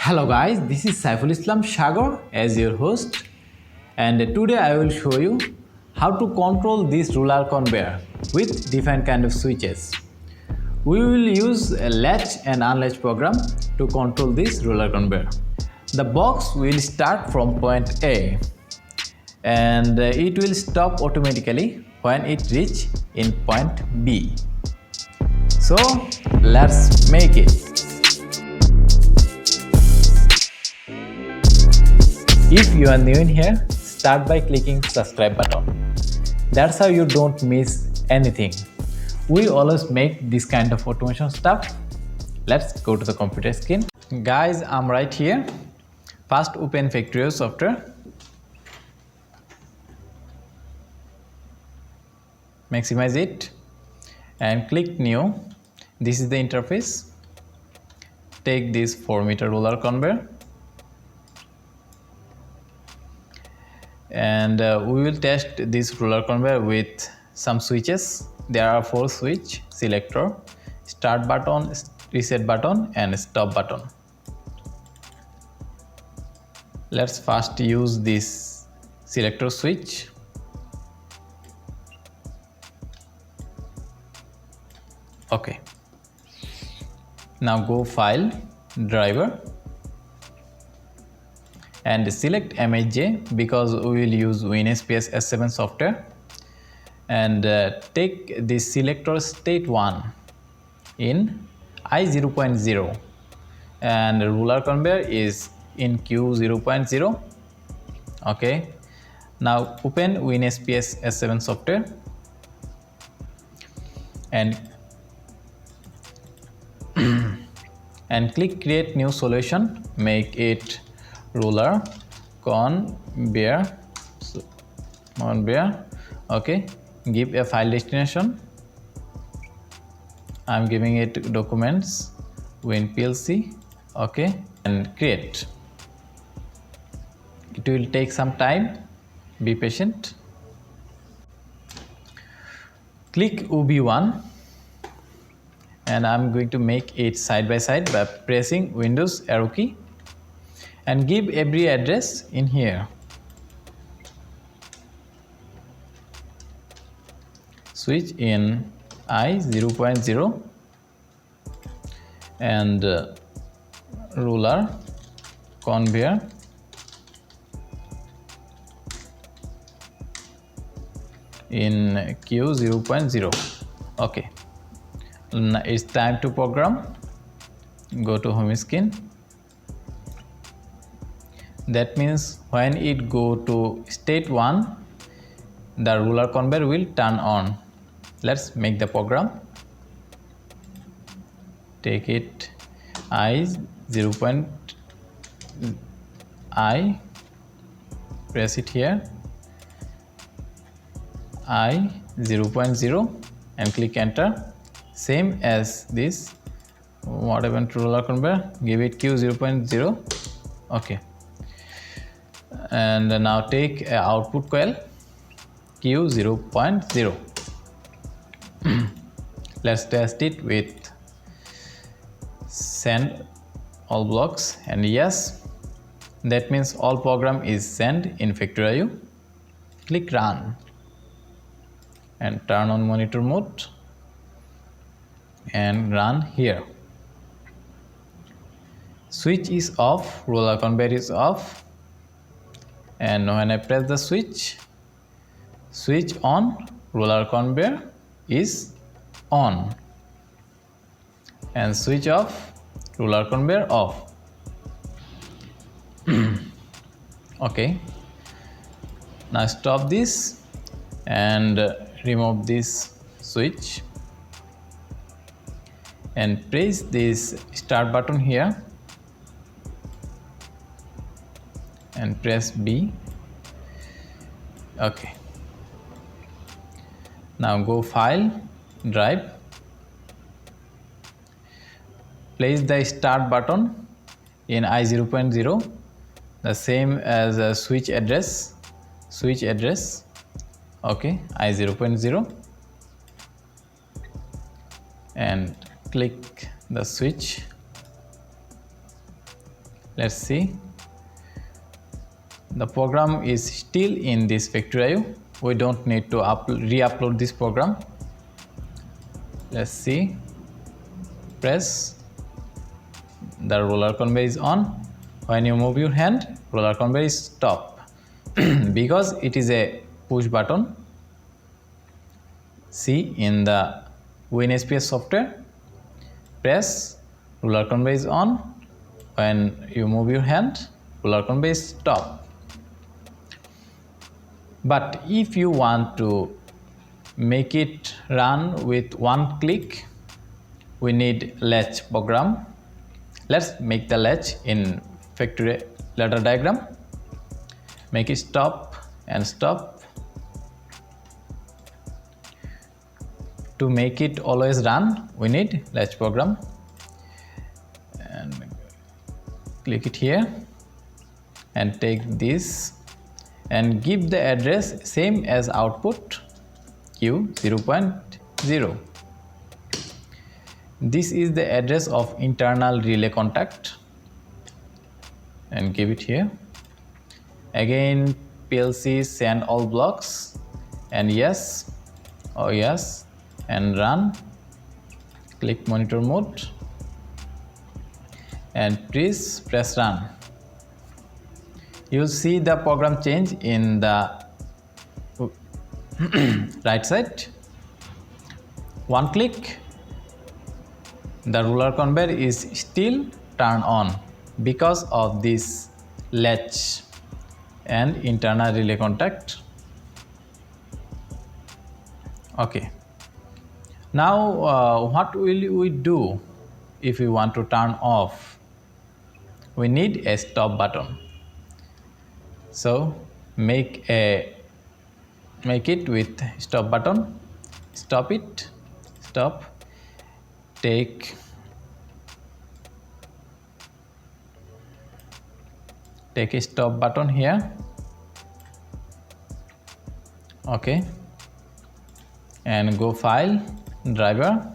Hello guys, this is Saiful Islam Sagar as your host, and today I will show you how to control this roller conveyor with different kind of switches. We will use a latch and unlatch program to control this roller conveyor. The box will start from point A and it will stop automatically when it reach in point B. So let's make it. If you are new in here, start by clicking subscribe button. That's how you don't miss anything. We always make this kind of automation stuff. Let's go to the computer screen. Guys, I'm right here. First open Factorio software. Maximize it and click new. This is the interface. Take this 4-meter roller conveyor. And we will test this roller conveyor with some switches. There are 4 switches: selector, start button, reset button and stop button. Let's first use this selector switch. Okay, now go file, driver and select MHJ because we will use WinSPS S7 software, and take this selector state 1 in I0.0 and ruler conveyor is in Q0.0. Okay, now open WinSPS S7 software and click create new solution. Make it ruler conveyor. Okay, give a file destination. I'm giving it documents win PLC. Okay, and create. It will take some time, be patient. Click UB1 and I'm going to make it side by side by pressing Windows arrow key and give every address in here. Switch in I0.0 and ruler conveyor in Q0.0. Okay, now it's time to program. Go to home screen. That means when it go to state 1, the ruler conveyor will turn on. Let's make the program. Take it I0. Press it here I0.0 and click enter. Same as this, what happened to roller conveyor? Give it Q0.0. Okay, and now take output coil Q0.0. Let's test it with send all blocks, and yes, that means all program is sent in Factorio. Click run and turn on monitor mode and run here. Switch is off, roller conveyor is off, and when I press the switch on, roller conveyor is on, and switch off, roller conveyor off. Okay, now stop this and remove this switch and press this start button here and press B. Okay, now go file, drive, place the start button in I0.0, the same as a switch address. Okay, I0.0 and click the switch Let's see. The program is still in this factory IO. We don't need to re-upload this program. Let's see. Press. The roller conveyor is on. When you move your hand, roller conveyor is stop. Because it is a push button. See in the WinSPS software. Press, roller conveyor is on. When you move your hand, roller conveyor is stop. But if you want to make it run with one click, we need latch program. Let's make the latch in factory ladder diagram. Make it stop and stop. To make it always run, we need latch program. And click it here and take this and give the address same as output Q 0.0. This is the address of internal relay contact and give it here. Again PLC send all blocks and yes or yes and run. Click monitor mode and please press run. You'll see the program change in the right side. One click, the roller conveyor is still turned on because of this latch and internal relay contact. Okay. Now what will we do if we want to turn off? We need a stop button. So make it with stop button. Stop it. Stop. Take a stop button here. Okay. And go file, driver,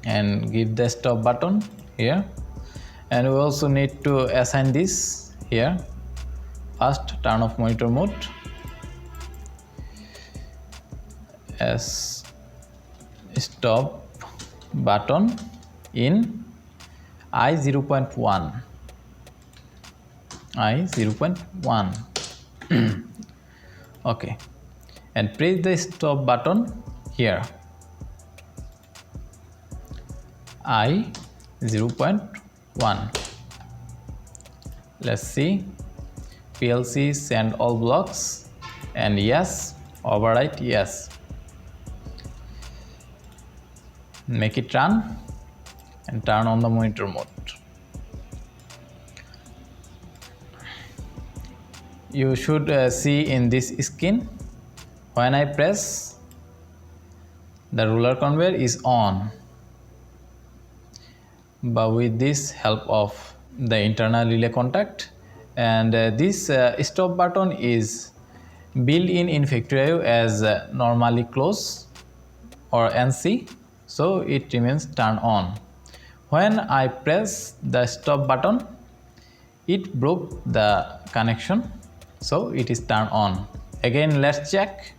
and give the stop button here. And we also need to assign this here. First, turn off monitor mode as stop button in I 0.1. I 0.1. Okay, and press the stop button here. I 0.1. Let's see. PLC send all blocks and yes, override yes. Make it run and turn on the monitor mode. You should see in this screen, when I press, the roller conveyor is on. But with this help of the internal relay contact, and this stop button is built in factory as normally close or NC, so it remains turned on. When I press the stop button, it broke the connection, so it is turned on. Again, let's check.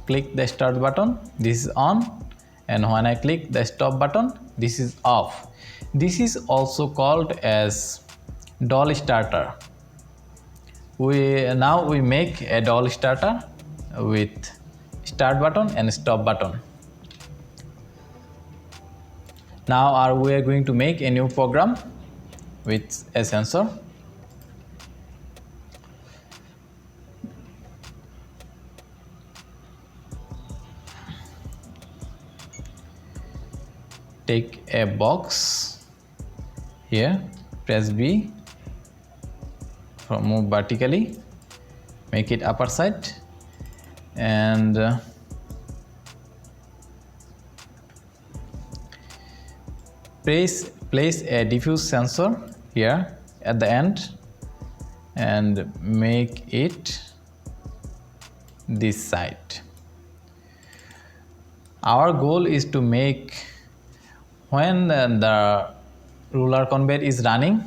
Click the start button, this is on, and when I click the stop button, this is off. This is also called as doll starter. Now we make a doll starter with start button and stop button. Now we are going to make a new program with a sensor. Take a box here, press B, move vertically, make it upper side, and place a diffuse sensor here at the end and make it this side. Our goal is to make when the ruler conveyor is running,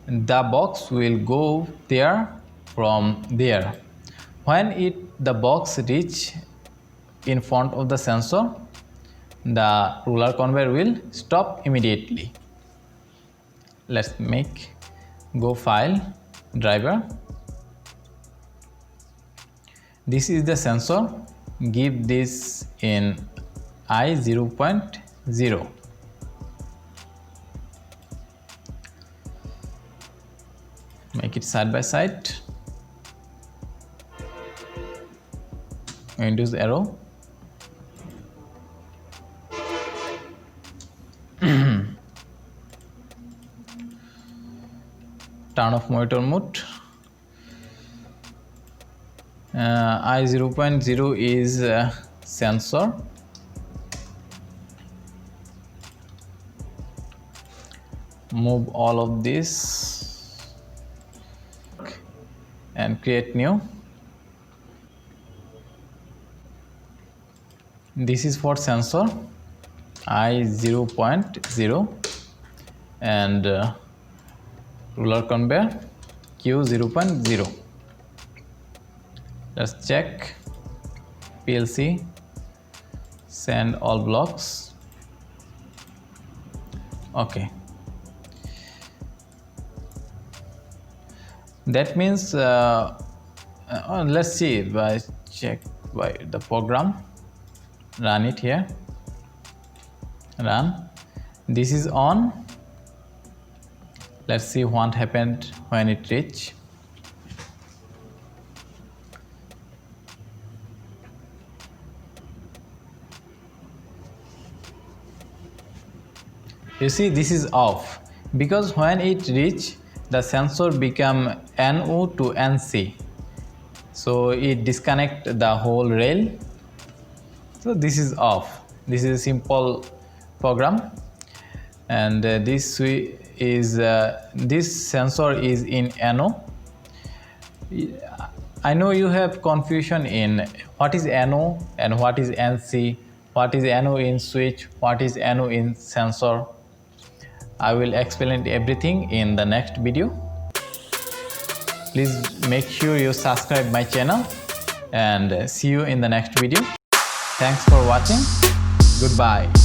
the box will go there from there. When the box reach in front of the sensor, the ruler conveyor will stop immediately. Let's make go file driver. This is the sensor. Give this in I 0.0. Make it side by side. Windows arrow. Turn off monitor mode. I 0.0 is sensor. Move all of this and create new. This is for sensor I 0.0 and ruler conveyor Q 0.0. Let's check PLC, send all blocks. Okay, that means let's see by check by the program. Run it here. Run. This is on. Let's see what happened when it reach. You see, this is off because when it reach, the sensor become NO to NC, so it disconnect the whole rail. So this is off. This is a simple program, and this sensor is in NO. I know you have confusion in what is NO and what is NC, what is NO in switch, what is NO in sensor. I will explain everything in the next video. Please make sure you subscribe my channel and see you in the next video. Thanks for watching. Goodbye.